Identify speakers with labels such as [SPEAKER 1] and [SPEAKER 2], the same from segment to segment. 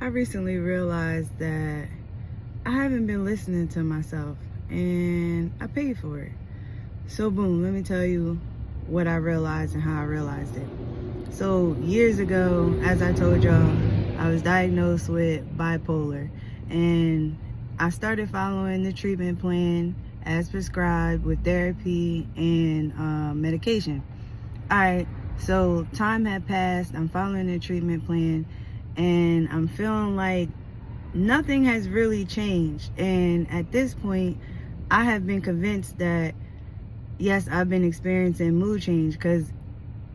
[SPEAKER 1] I recently realized that I haven't been listening to myself and I paid for it. So boom, let me tell you what I realized and how I realized it. So years ago, as I told y'all, I was diagnosed with bipolar and I started following the treatment plan as prescribed with therapy and medication. All right, so time had passed, I'm following the treatment plan and I'm feeling like nothing has really changed. And at this point, I have been convinced that yes, I've been experiencing mood change, because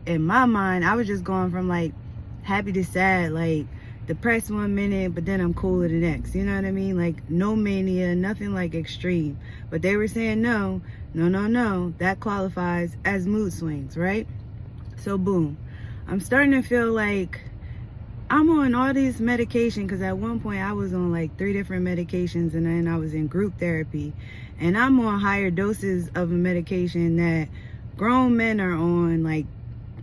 [SPEAKER 1] in my mind, I was just going from like happy to sad, like depressed 1 minute, but then I'm cool the next. You know what I mean? Like no mania, nothing like extreme. But they were saying no, that qualifies as mood swings, right? So boom, I'm starting to feel like I'm on all these medication, because at one point I was on like 3 different medications and then I was in group therapy, and I'm on higher doses of a medication that grown men are on, like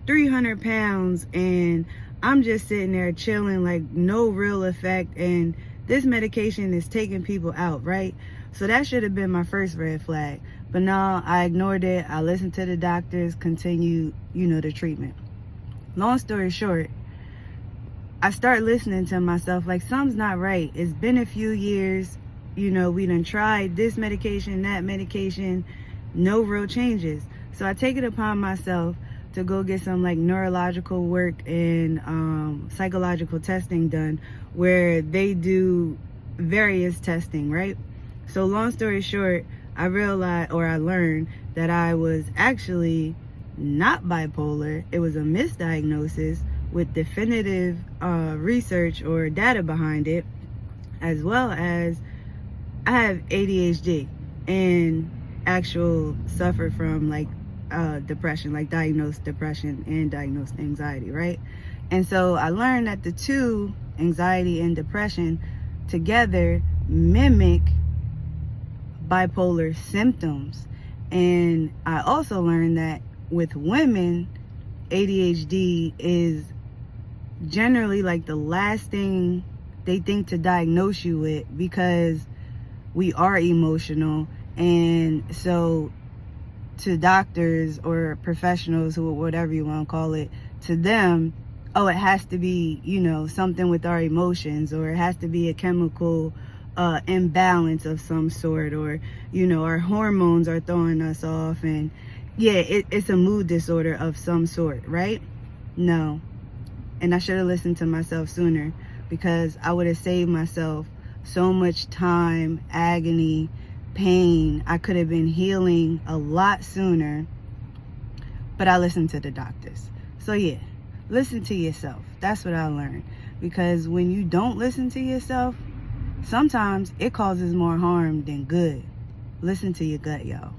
[SPEAKER 1] 300 pounds, and I'm just sitting there chilling, like no real effect, and this medication is taking people out, right? So that should have been my first red flag, but no, I ignored it. I listened to the doctors, continued, the treatment. Long story short, I start listening to myself like something's not right. It's been a few years, we done tried this medication, that medication, no real changes. So I take it upon myself to go get some like neurological work and psychological testing done, where they do various testing, right? So long story short, I learned that I was actually not bipolar. It was a misdiagnosis with definitive research or data behind it, as well as I have ADHD and suffer from like depression, like diagnosed depression and diagnosed anxiety, right? And so I learned that the two, anxiety and depression, together mimic bipolar symptoms. And I also learned that with women, ADHD is generally like the last thing they think to diagnose you with, because we are emotional. And so to doctors or professionals, who, whatever you want to call it, to them, oh, it has to be, something with our emotions, or it has to be a chemical imbalance of some sort, or, our hormones are throwing us off, and yeah, it's a mood disorder of some sort, right? No. And I should have listened to myself sooner, because I would have saved myself so much time, agony, pain. I could have been healing a lot sooner, but I listened to the doctors. So yeah, listen to yourself. That's what I learned, because when you don't listen to yourself, sometimes it causes more harm than good. Listen to your gut, y'all.